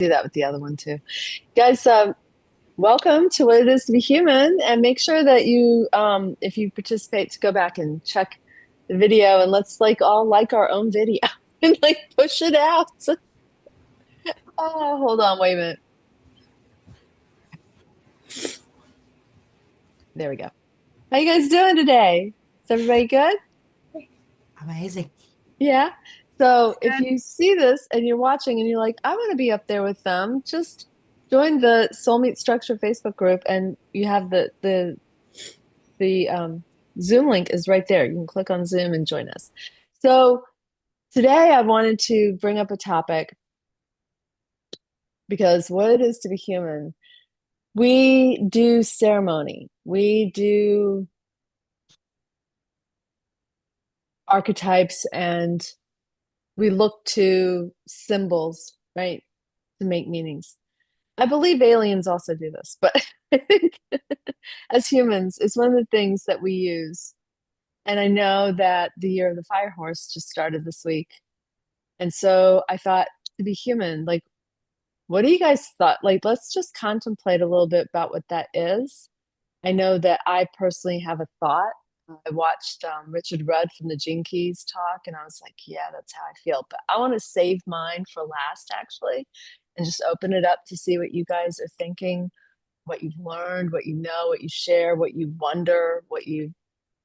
do that with the other one too. Guys, welcome to What It Is to Be Human, and make sure that you, if you participate, to go back and check the video, and let's all like our own video and push it out. Oh, hold on, wait a minute. There we go. How you guys doing today? Is everybody good? Amazing. Yeah. So if you see this and you're watching and you're like, I want to be up there with them, just join the Soulmate Structure Facebook group, and you have the Zoom link is right there. You can click on Zoom and join us. So today I wanted to bring up a topic because what it is to be human. We do ceremony. We do archetypes, and we look to symbols, right, to make meanings. I believe aliens also do this, but I think as humans, it's one of the things that we use. And I know that the year of the fire horse just started this week. And so I thought, to be human, what do you guys thought? Let's just contemplate a little bit about what that is. I know that I personally have a thought. I watched Richard Rudd from the Gene Keys talk, and I was like, yeah, that's how I feel. But I want to save mine for last, actually, and just open it up to see what you guys are thinking, what you've learned, what you know, what you share, what you wonder,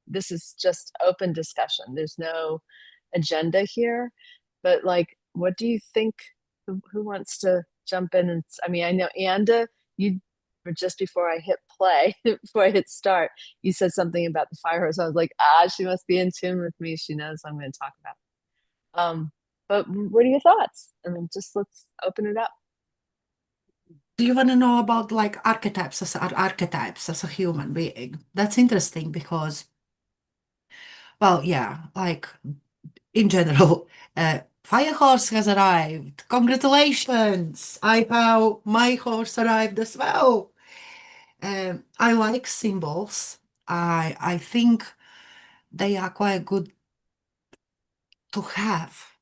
this is just open discussion. There's no agenda here, but what do you think? Who wants to jump in? And I mean, I know Anda, you were just before I hit play, before I hit start, you said something about the fire hose. I was like, she must be in tune with me. She knows I'm going to talk about it. But what are your thoughts? I mean, just let's open it up. Do you want to know about archetypes as a human being? That's interesting because, well, yeah, in general, fire horse has arrived. Congratulations! My horse arrived as well. I like symbols. I think they are quite good to have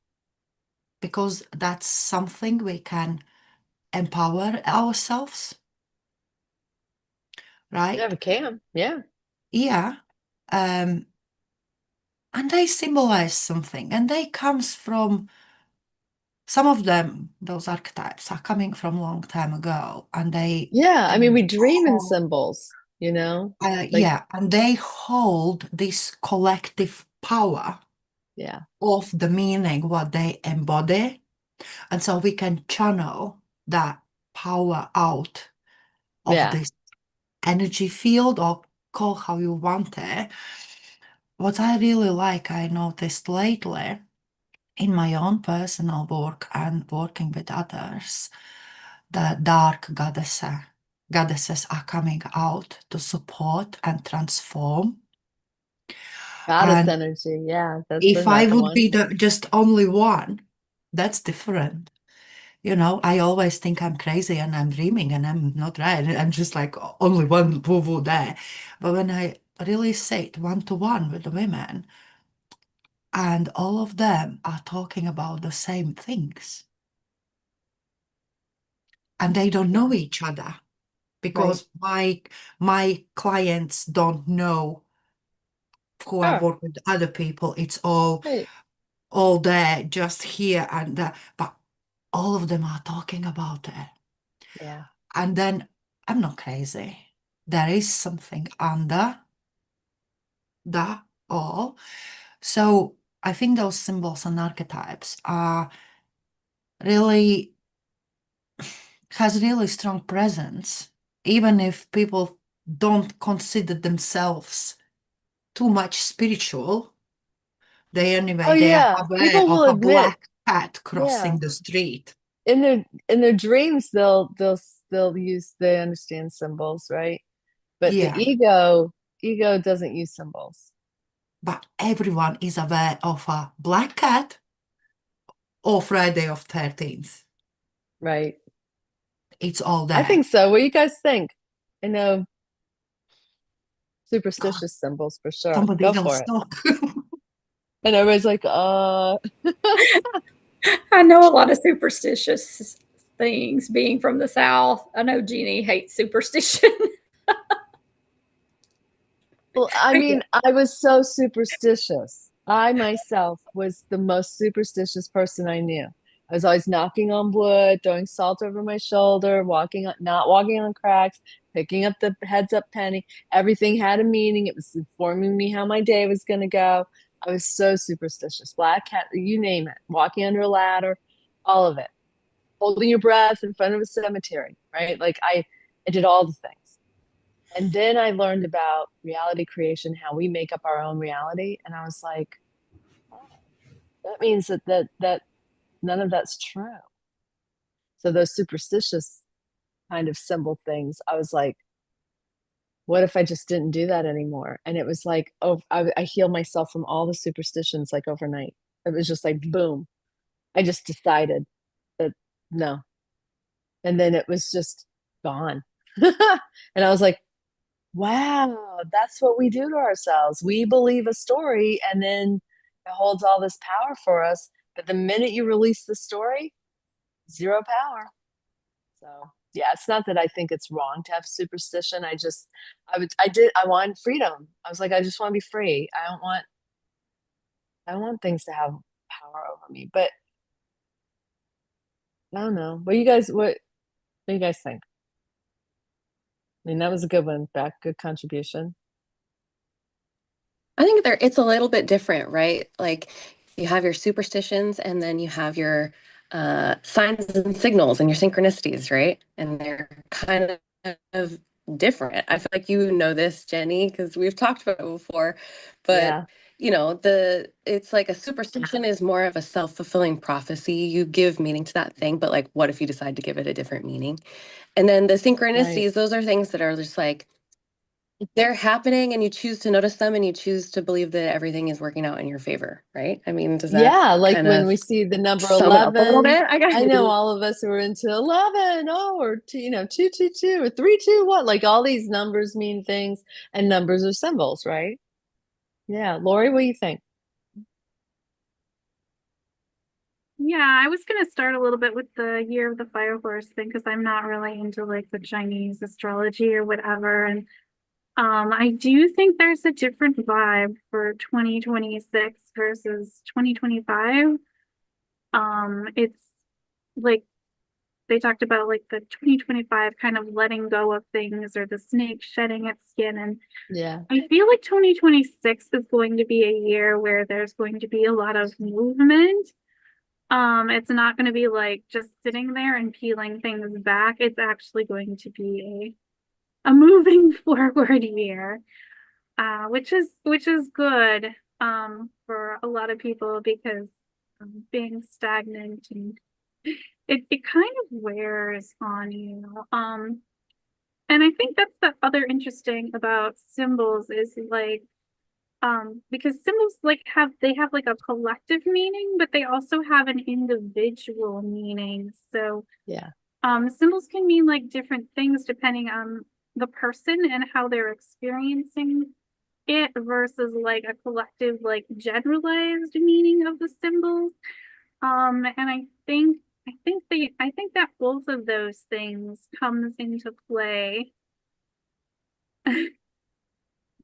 because that's something we can empower ourselves, right? Yeah, we can. Yeah. Yeah. Um, and they symbolize something, and they comes from some of them, those archetypes are coming from a long time ago, and Yeah. I mean, we dream in hold, symbols, like, yeah, and they hold this collective power yeah. of the meaning what they embody, and so we can channel that power out of Yeah. this energy field, or call how you want it. What I really like, I noticed lately in my own personal work and working with others, the dark goddesses are coming out to support and transform. Goddess And energy. Yeah, that's if I another would one. be just only one, that's different. I always think I'm crazy and I'm dreaming and I'm not right. I'm just like only one woo-woo there. But when I really sit one-to-one with the women, and all of them are talking about the same things, and they don't know Yeah. each other Right. because my clients don't know who I Sure. work with other people. It's all there, just here and there, but all of them are talking about it. Yeah. And then I'm not crazy. There is something under that all. So I think those symbols and archetypes are really has really strong presence, even if people don't consider themselves too much spiritual. Oh They are yeah. aware People will of a admit, black cat yeah. crossing the street. In their dreams they'll use they understand symbols, right? But the Yeah, ego doesn't use symbols. but everyone is aware of a black cat or Friday of 13th. Right. It's all I there. think so. What do you guys think? I know superstitious symbols for sure. Somebody Go for else it. talk. And everybody's like, I know a lot of superstitious things being from the South. I know Jeannie hates superstition. Well, I mean, I was so superstitious. I myself was the most superstitious person I knew. I was always knocking on wood, throwing salt over my shoulder, not walking on cracks, picking up the heads up penny. Everything had a meaning. It was informing me how my day was going to go. I was so superstitious. Black cat, you name it, walking under a ladder, all of it. Holding your breath in front of a cemetery, right? I did all the things. And then I learned about reality creation, how we make up our own reality. And I was like, oh, that means that none of that's true. So those superstitious kind of symbol things, I was like, what if I just didn't do that anymore? And it was like, oh, I healed myself from all the superstitions like overnight. It was just like, boom. I just decided that no. And then it was just gone. And I was like, wow, that's what we do to ourselves. We believe a story and then it holds all this power for us. But the minute you release the story, zero power. So yeah, it's not that I think it's wrong to have superstition. I want freedom. I was like, I just want to be free. I don't want things to have power over me. But I don't know. What do you guys think? I mean, that was a good one, Beck. Good contribution. I think it's a little bit different, right? Like you have your superstitions and then you have your signs and signals and your synchronicities, right? And they're kind of different. I feel like you know this, Jenny, because we've talked about it before. But Yeah. it's like a superstition is more of a self-fulfilling prophecy. You give meaning to that thing, but like what if you decide to give it a different meaning? And then the Right. synchronicities, those are things that are just like they're happening and you choose to notice them and you choose to believe that everything is working out in your favor, right? I mean, does that Yeah, like kind when of we see the number sum it up a little 11, bit? I guess. I know all of us who are into 11, or two, 222 or 321, like all these numbers mean things and numbers are symbols, right? Yeah. Lori, what do you think? Yeah, I was gonna start a little bit with the year of the fire horse thing because I'm not really into like the Chinese astrology or whatever. And I do think there's a different vibe for 2026 versus 2025. It's like they talked about like the 2025 kind of letting go of things or the snake shedding its skin. And Yeah. I feel like 2026 is going to be a year where there's going to be a lot of movement. It's not going to be like just sitting there and peeling things back. It's actually going to be a moving forward year, which is good for a lot of people because being stagnant and it kind of wears on you. And I think that's the other interesting about symbols is like because symbols like have like a collective meaning, but they also have an individual meaning. So Yeah. symbols can mean like different things depending on the person and how they're experiencing it versus like a collective like generalized meaning of the symbols. And I think that both of those things comes into play.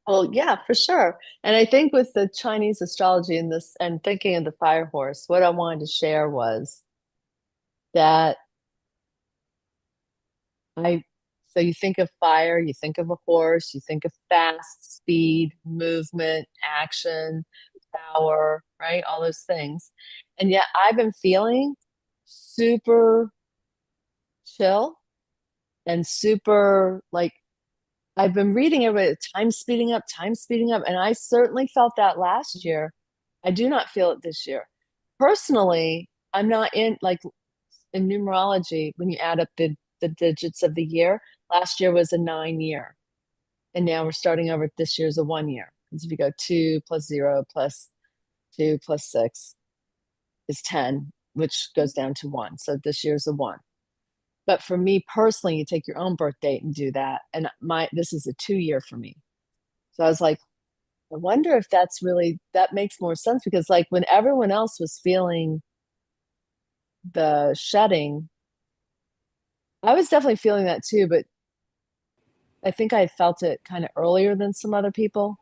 Well, yeah, for sure. And I think with the Chinese astrology and this and thinking of the fire horse, what I wanted to share was that I so you think of fire, you think of a horse, you think of fast, speed, movement, action, power, right? All those things. And yet I've been feeling super chill and super like I've been reading everybody, time speeding up. And I certainly felt that last year. I do not feel it this year. Personally, I'm not in like in numerology, when you add up the digits of the year, last year was a 9 year. And now we're starting over. This year's a 1 year. Because if you go 2 plus 0 plus 2 plus 6 is 10, which goes down to 1. So this year's a 1. But for me personally, you take your own birth date and do that. And this is a 2 year for me. So I was like, I wonder if that makes more sense because like when everyone else was feeling the shedding, I was definitely feeling that too, but I think I felt it kind of earlier than some other people.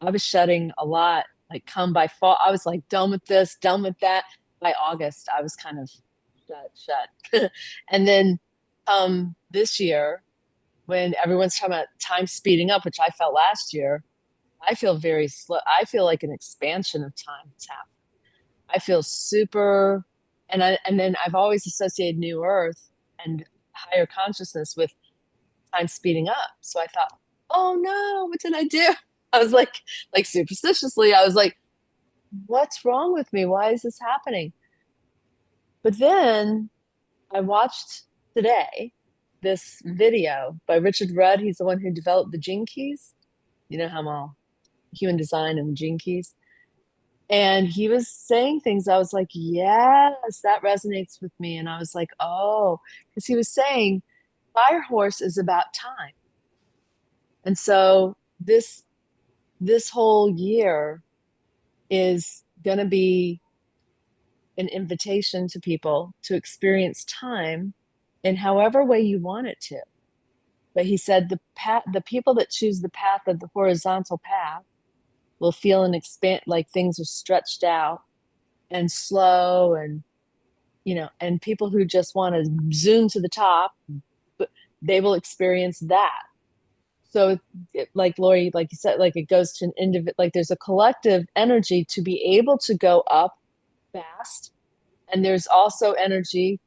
I was shedding a lot, like come by fall. I was like done with this, done with that. By August, I was kind of shut. And then this year, when everyone's talking about time speeding up, which I felt last year, I feel very slow. I feel like an expansion of time is happening. I feel super, and then I've always associated New Earth and higher consciousness with time speeding up. So I thought, oh no, what did I do? I was like superstitiously, I was like, what's wrong with me? Why is this happening? But then I watched today this video by Richard Rudd. He's the one who developed the gene keys. You know how I'm all human design and gene keys. And he was saying things. I was like, yes, that resonates with me. And I was like, oh, because he was saying Fire Horse is about time. And so this whole year is going to be an invitation to people to experience time in however way you want it to. But he said the people that choose the path of the horizontal path will feel and expand, like things are stretched out and slow, and and people who just want to zoom to the top, but they will experience that. So like Lori, like you said, like it goes to an individual, like there's a collective energy to be able to go up fast. And there's also energy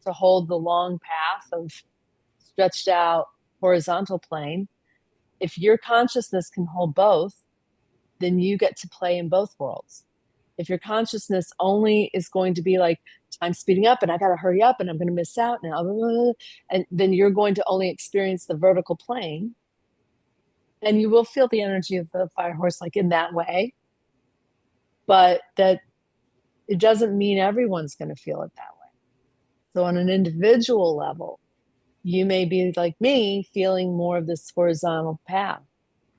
to hold the long path of stretched out horizontal plane. If your consciousness can hold both, then you get to play in both worlds. If your consciousness only is going to be like, I'm speeding up and I got to hurry up and I'm going to miss out now, and then you're going to only experience the vertical plane. And you will feel the energy of the fire horse like in that way. But that it doesn't mean everyone's going to feel it that way. So on an individual level, you may be like me, feeling more of this horizontal path.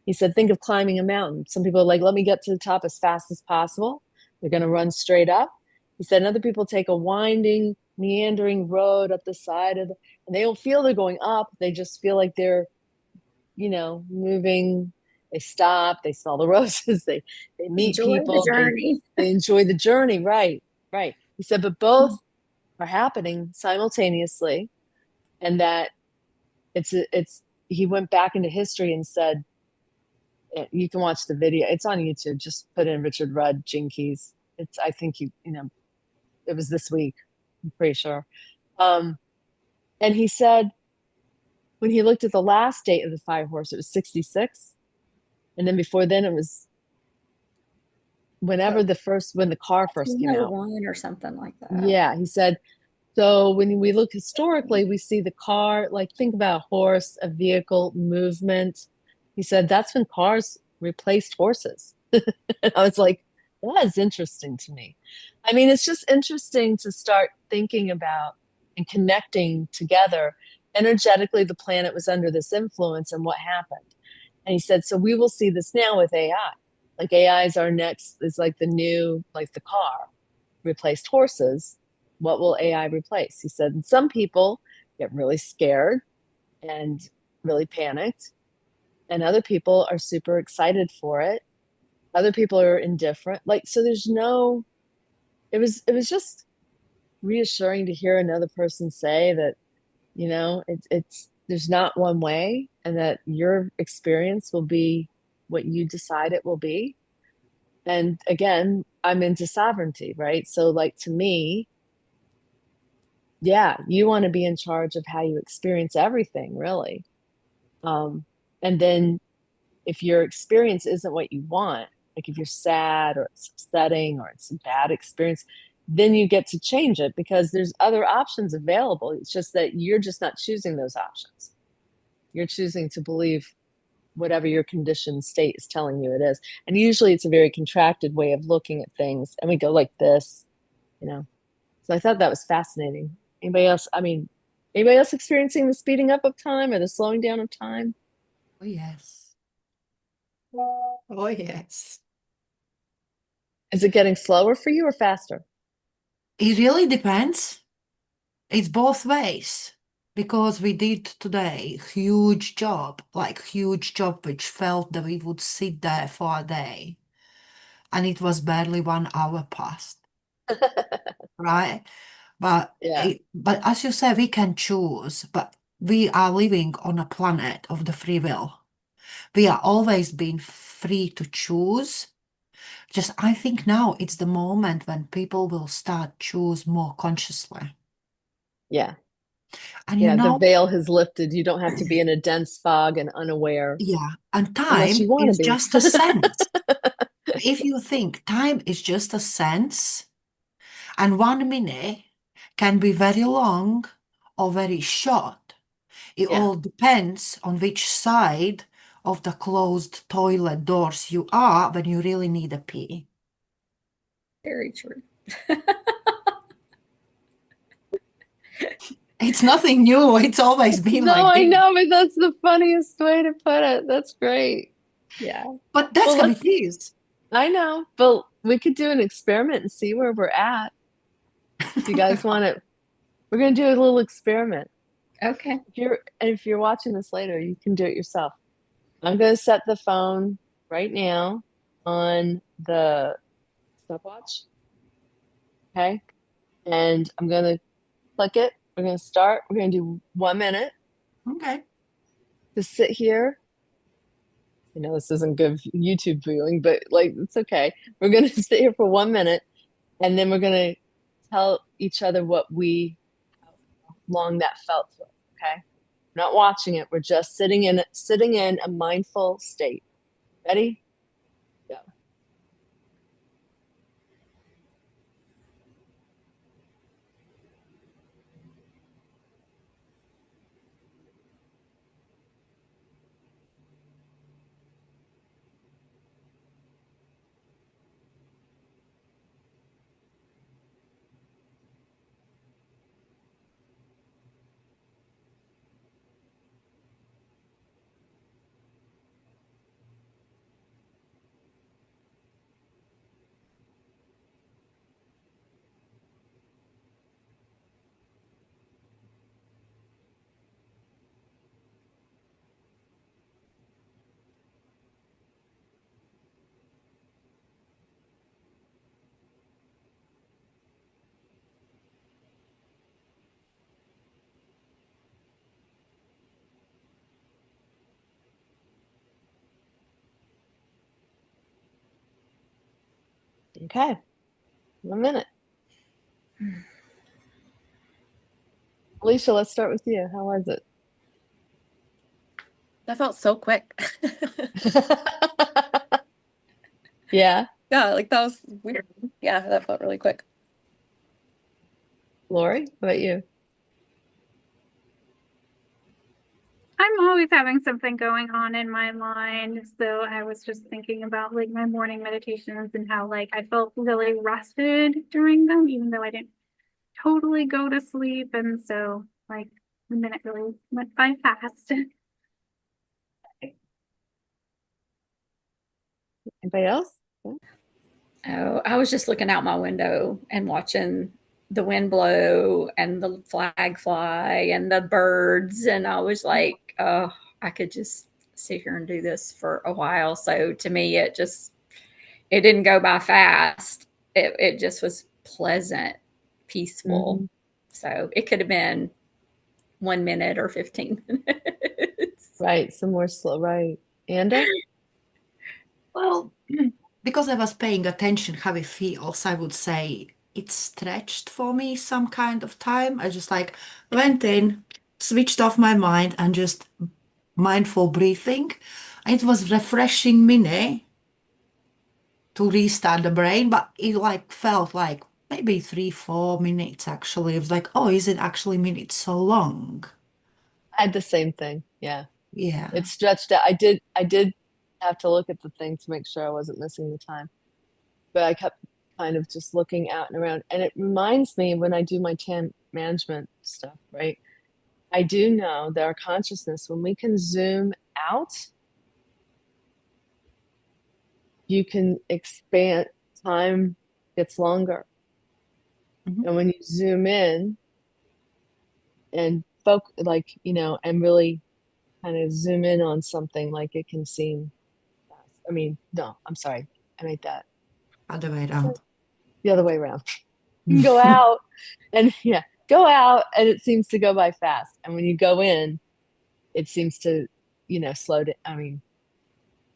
He said, think of climbing a mountain. Some people are like, let me get to the top as fast as possible. They're going to run straight up. He said, and other people take a winding, meandering road up the side of and they don't feel they're going up. They just feel like they're, moving. They stop, they smell the roses, they meet Enjoy people, the journey. they enjoy the journey. Right. He said, but both are happening simultaneously, and that it's he went back into history and said, you can watch the video. It's on YouTube. Just put in Richard Rudd Gene Keys. I think it was this week. I'm pretty sure. And he said when he looked at the last date of the Fire Horse, it was 66. And then before then it was when the car first came out. 1 or something like that. Yeah. He said, so when we look historically, we see the car, like think about a horse, a vehicle, movement. He said that's when cars replaced horses. I was like, that is interesting to me. I mean, it's just interesting to start thinking about and connecting together. Energetically, the planet was under this influence, and what happened. And he said, so we will see this now with AI. Like AI is like the new, like the car replaced horses. What will AI replace? He said, some people get really scared and really panicked, and other people are super excited for it. Other people are indifferent. Like, so it was just reassuring to hear another person say that, there's not one way, and that your experience will be what you decide it will be. And again, I'm into sovereignty, right? So like to me, yeah, you want to be in charge of how you experience everything, really. And then if your experience isn't what you want, like if you're sad or it's upsetting or it's a bad experience, then you get to change it because there's other options available. It's just that you're just not choosing those options. You're choosing to believe whatever your conditioned state is telling you it is. And usually it's a very contracted way of looking at things. And we go like this, So I thought that was fascinating. Anybody else? I mean, anybody else experiencing the speeding up of time or the slowing down of time? Oh, yes. Oh, yes. Is it getting slower for you or faster? It really depends. It's both ways because we did today huge job, which felt that we would sit there for a day, and it was barely 1 hour past, right? But Yeah. but as you say, we can choose, but we are living on a planet of the free will. We are always being free to choose. Just I think now it's the moment when people will start choose more consciously. Yeah. And Yeah. The veil has lifted. You don't have to be in a dense fog and unaware yeah, and unless time you want to is be. just a sense. If you think time is just a sense, and 1 minute can be very long or very short, it Yeah. all depends on which side of the closed toilet doors you are when you really need a pee. Very true. It's nothing new. It's always been No, like I this. know, but that's the funniest way to put it. That's great. Yeah. But that's Well, how it is. I know, but we could do an experiment and see where we're at. If you guys want it, we're gonna do a little experiment. Okay. If you're watching this later, you can do it yourself. I'm gonna set the phone right now on the stopwatch. Okay. And I'm gonna click it. We're gonna start. We're gonna do 1 minute Okay. to sit here. I know this isn't good YouTube viewing, but like it's okay. We're gonna sit here for 1 minute, and then we're gonna tell each other how long that felt to us. Okay, we're not watching it. We're just sitting in a mindful state. Ready? Go. Okay, 1 minute. Alicia, let's start with you. How was it? That felt so quick. Yeah, Yeah, like that was weird. Yeah, that felt really quick. Lori, how about you? I'm always having something going on in my mind. So I was just thinking about like my morning meditations and how like I felt really rested during them, even though I didn't totally go to sleep. And so like the minute really went by fast. Anybody else? Oh, I was just looking out my window and watching the wind blow and the flag fly and the birds. And I was like, oh, I could just sit here and do this for a while. So to me, it didn't go by fast. It just was pleasant, peaceful. Mhm. So it could have been 1 minute or 15 minutes. Right, some more slow. Right, Anda? Well, because I was paying attention how it feels, I would say it stretched for me some kind of time. I just like went in, switched off my mind, and just mindful breathing. It was refreshing minute to restart the brain, but it like felt like maybe 3, 4 minutes actually. It was like, oh, is it actually minutes so long? I had the same thing. Yeah. Yeah. It stretched out. I did have to look at the thing to make sure I wasn't missing the time. But I kept kind of just looking out and around. And it reminds me when I do my TAM management stuff, right? I do know that our consciousness, when we can zoom out, you can expand, time gets longer. Mhm. And when you zoom in and like, and really kind of zoom in on something, like it can seem fast. I mean, no, I'm sorry. I made that Other way around. the other way around. You can go out and go out and it seems to go by fast. And when you go in, it seems to, slow down. I mean,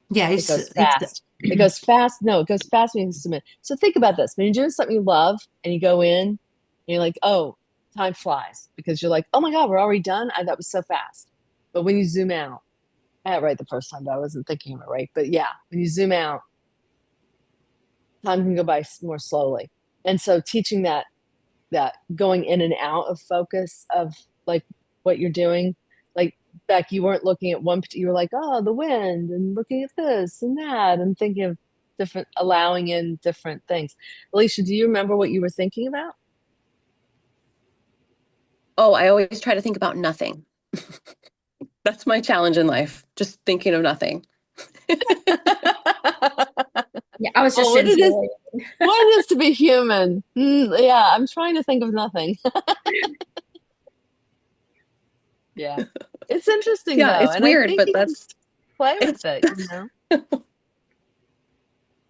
Yeah, it goes fast. It goes fast. No, it goes fast when you submit. So think about this. When you're doing something you love and you go in and you're like, oh, time flies, because you're like, oh my God, we're already done. That was so fast. But when you zoom out, I had it right the first time, but I wasn't thinking of it right. But yeah, when you zoom out, time can go by more slowly. And so teaching that going in and out of focus of like what you're doing, like Beck, you weren't looking at you were like, oh, the wind, and looking at this and that, and thinking of different, allowing in different things. Alicia, do you remember what you were thinking about? Oh, I always try to think about nothing. That's my challenge in life, just thinking of nothing. Yeah, I was just what it enjoying. is to be human. Yeah, I'm trying to think of nothing. Yeah, it's interesting Yeah, though, it's and I weird, think but you can that's play with it's it. Yeah.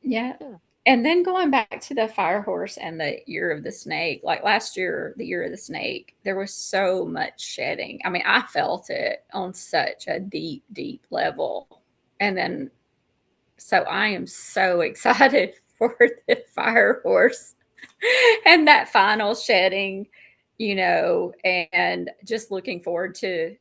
Yeah. And then going back to the fire horse and the year of the snake, like last year, the year of the snake, there was so much shedding. I mean, I felt it on such a deep, deep level. And then, so I am so excited for the fire horse and that final shedding, and just looking forward to,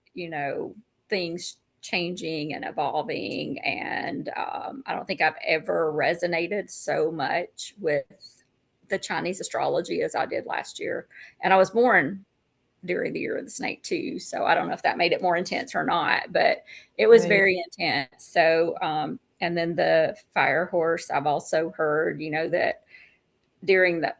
things changing and evolving. And I don't think I've ever resonated so much with the Chinese astrology as I did last year. And I was born during the year of the snake too. So I don't know if that made it more intense or not, but it was Right. very intense. So, and then the fire horse, I've also heard, that during the,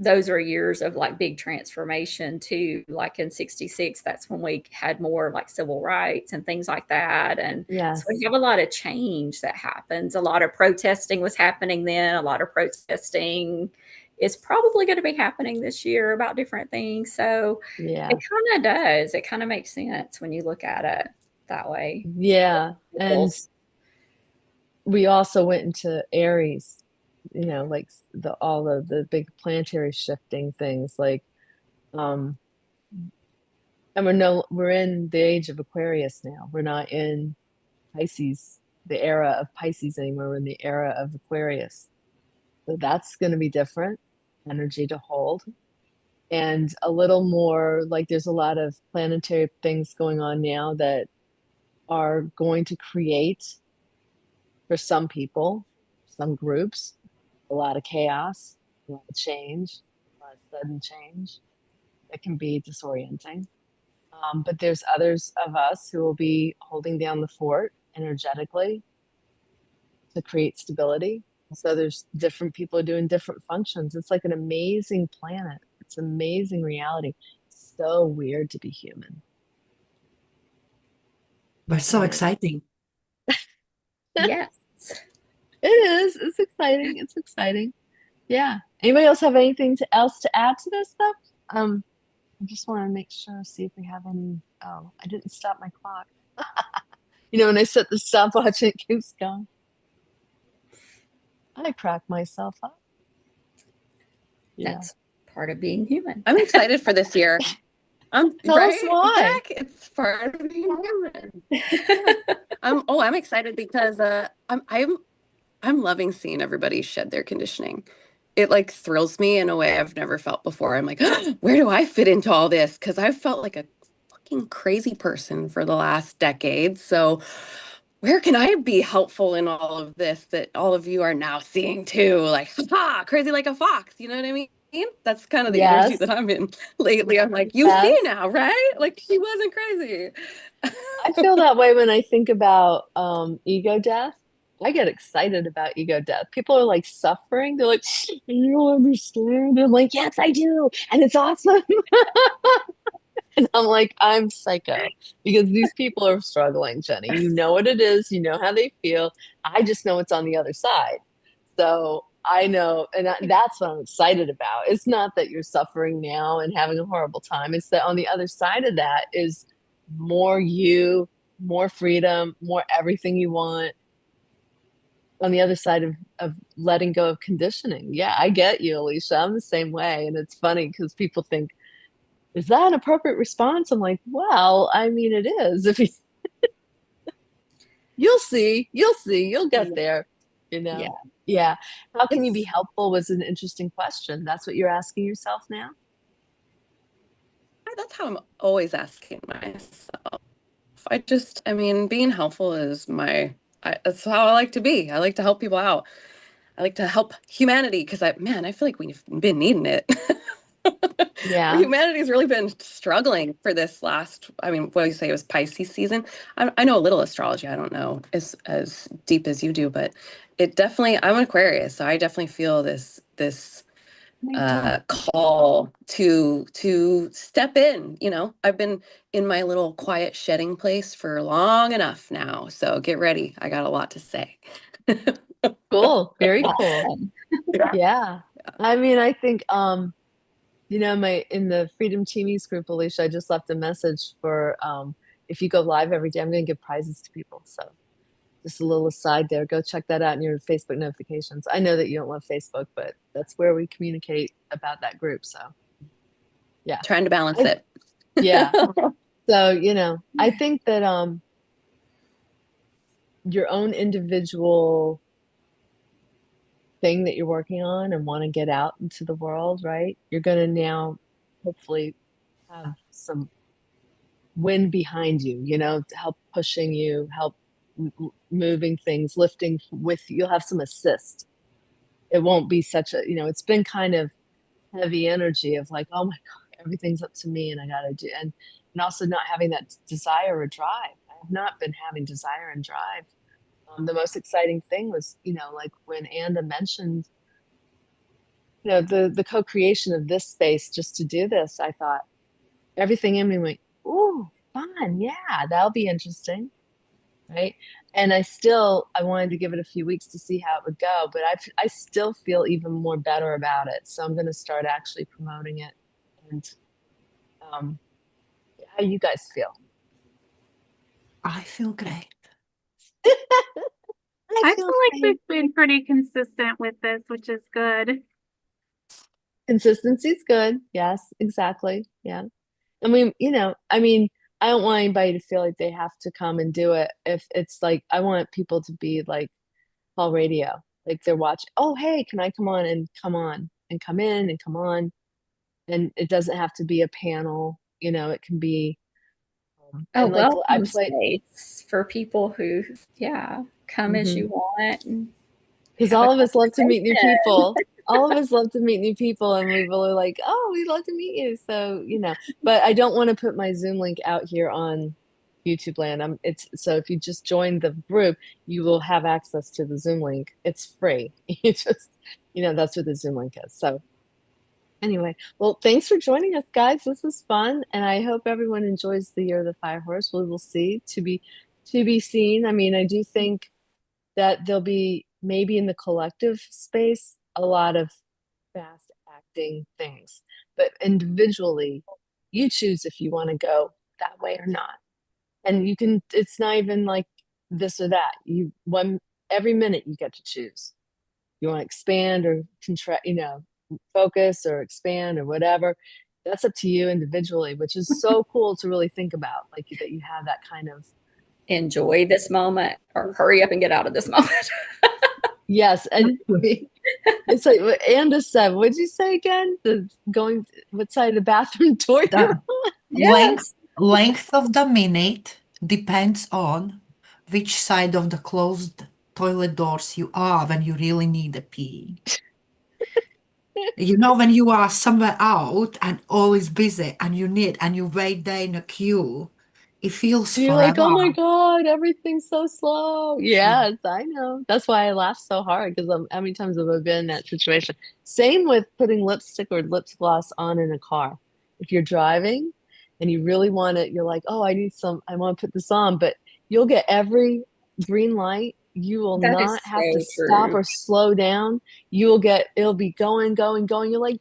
those are years of like big transformation too. Like in 66, that's when we had more like civil rights and things like that. And Yes. so we have a lot of change that happens. A lot of protesting was happening then. A lot of protesting is probably going to be happening this year about different things. So Yeah. it kind of does. It kind of makes sense when you look at it that way. Yeah. And we also went into Aries, like all of the big planetary shifting things, like, and we're in the age of Aquarius now. We're not in Pisces, the era of Pisces anymore. We're in the era of Aquarius. So that's going to be different energy to hold. And a little more like there's a lot of planetary things going on now that are going to create, for some people, some groups, a lot of chaos, a lot of change, a lot of sudden change. It can be disorienting. But there's others of us who will be holding down the fort energetically to create stability. So there's different people doing different functions. It's like an amazing planet. It's amazing reality. It's so weird to be human. But so exciting. Yes. It is. It's exciting. It's exciting. Yeah. Anybody else have anything else to add to this stuff? I just want to make sure, see if we have any. Oh, I didn't stop my clock. When I set the stopwatch, it keeps going. I crack myself up. Yeah. That's part of being human. I'm excited for this year. Tell right? us why. Beck, it's part of being human. Yeah. I'm excited because I'm loving seeing everybody shed their conditioning. It like thrills me in a way I've never felt before. I'm like, where do I fit into all this? Because I've felt like a fucking crazy person for the last decade. So where can I be helpful in all of this that all of you are now seeing too? Like, crazy like a fox. You know what I mean? That's kind of the energy that I'm in lately. I'm like, you see now, right? Like she wasn't crazy. I feel that way when I think about ego death. I get excited about ego death. People are like suffering. They're like, you don't understand. I'm like, yes, I do. And it's awesome. And I'm like, I'm psycho because these people are struggling, Jenny. You know what it is. You know how they feel. I just know it's on the other side. So I know. And that's what I'm excited about. It's not that you're suffering now and having a horrible time. It's that on the other side of that is more you, more freedom, more everything you want. On the other side of letting go of conditioning. Yeah, I get you, Alicia. I'm the same way. And it's funny because people think, is that an appropriate response? I'm like, well, I mean, it is. If you, you'll get there, you know? Yeah. Yeah. How can you be It's- helpful was an interesting question. That's what you're asking yourself now? That's how I'm always asking myself. I mean, being helpful is that's how I like to be. I like to help people out. I like to help humanity because I feel like we've been needing it. Yeah. Humanity's really been struggling for this I mean, what do you say, it was Pisces season? I know a little astrology. I don't know as deep as you do, but I'm an Aquarius, so I definitely feel this call to step in. I've been in my little quiet shedding place for long enough now, so get ready. I got a lot to say. Cool. Very cool. Yeah. Yeah. I mean, I think, in the Freedom Teamies group, Alicia, I just left a message for, if you go live every day, I'm going to give prizes to people. So just a little aside there. Go check that out in your Facebook notifications. I know that you don't love Facebook, but that's where we communicate about that group. So yeah. Trying to balance it. Yeah. So, I think that your own individual thing that you're working on and want to get out into the world, right? You're going to now hopefully have some wind behind you, to help pushing you, help moving things, lifting with you. You'll have some assist. It won't be such a, it's been kind of heavy energy of like, oh my God, everything's up to me and I got to do, and also not having that desire or drive. I have not been having desire and drive. The most exciting thing was, like when Anda mentioned, the co-creation of this space just to do this, I thought everything in me went, ooh, fun. Yeah, that'll be interesting. Right. And I wanted to give it a few weeks to see how it would go, but I still feel even more better about it. So I'm going to start actually promoting it. And how you guys feel? I feel great. I feel like we've been pretty consistent with this, which is good. Consistency is good. Yes, exactly. Yeah. And I don't want anybody to feel like they have to come and do it. If it's like, I want people to be like call radio, like they're watching. Oh, hey, can I come on and come in and come on? And it doesn't have to be a panel. It can be. A And like I welcome play space for people who, come as you want. because all of us love to meet new people. All of us love to meet new people, and we really like, oh, we'd love to meet you. So, but I don't want to put my Zoom link out here on YouTube land. So if you just join the group, you will have access to the Zoom link. It's free. You just, that's what the Zoom link is. So anyway, well, thanks for joining us, guys. This was fun, and I hope everyone enjoys the Year of the Fire Horse. We will see. To be seen. I mean, I do think that there'll be maybe in the collective space a lot of fast acting things, but individually, you choose if you want to go that way or not. And it's not even like this or that. Every minute you get to choose. You want to expand or contract, focus or expand or whatever. That's up to you individually, which is so cool to really think about, like that you have that kind of Enjoy this moment or hurry up and get out of this moment. yes. And it's like what Anda said. What'd you say again? What side of the bathroom door? Length of the minute depends on which side of the closed toilet doors you are when you really need a pee. When you are somewhere out and all is busy and you wait there in a queue, it feels You're forever. like, oh my God, everything's so slow. Yes, I know. That's why I laugh so hard because how many times have I been in that situation? Same with putting lipstick or lip gloss on in a car. If you're driving and you really want it, you're like, oh, I want to put this on, but you'll get every green light you will That is not have to so stop true. or slow down. It'll be going, going, going. You're like,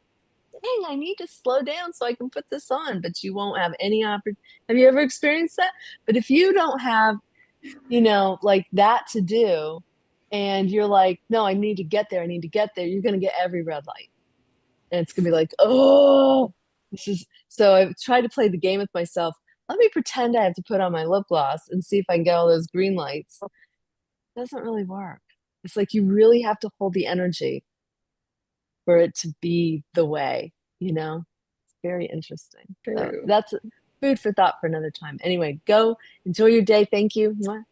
dang, I need to slow down so I can put this on, but you won't have any opportunity. Have you ever experienced that? But if you don't have, like that to do, and you're like, no, I need to get there, you're going to get every red light. And it's going to be like, oh, so I've tried to play the game with myself. Let me pretend I have to put on my lip gloss and see if I can get all those green lights. It doesn't really work. It's like you really have to hold the energy for it to be the way, It's very interesting. So True. that's food for thought for another time. Anyway, go enjoy your day. Thank you. Mwah.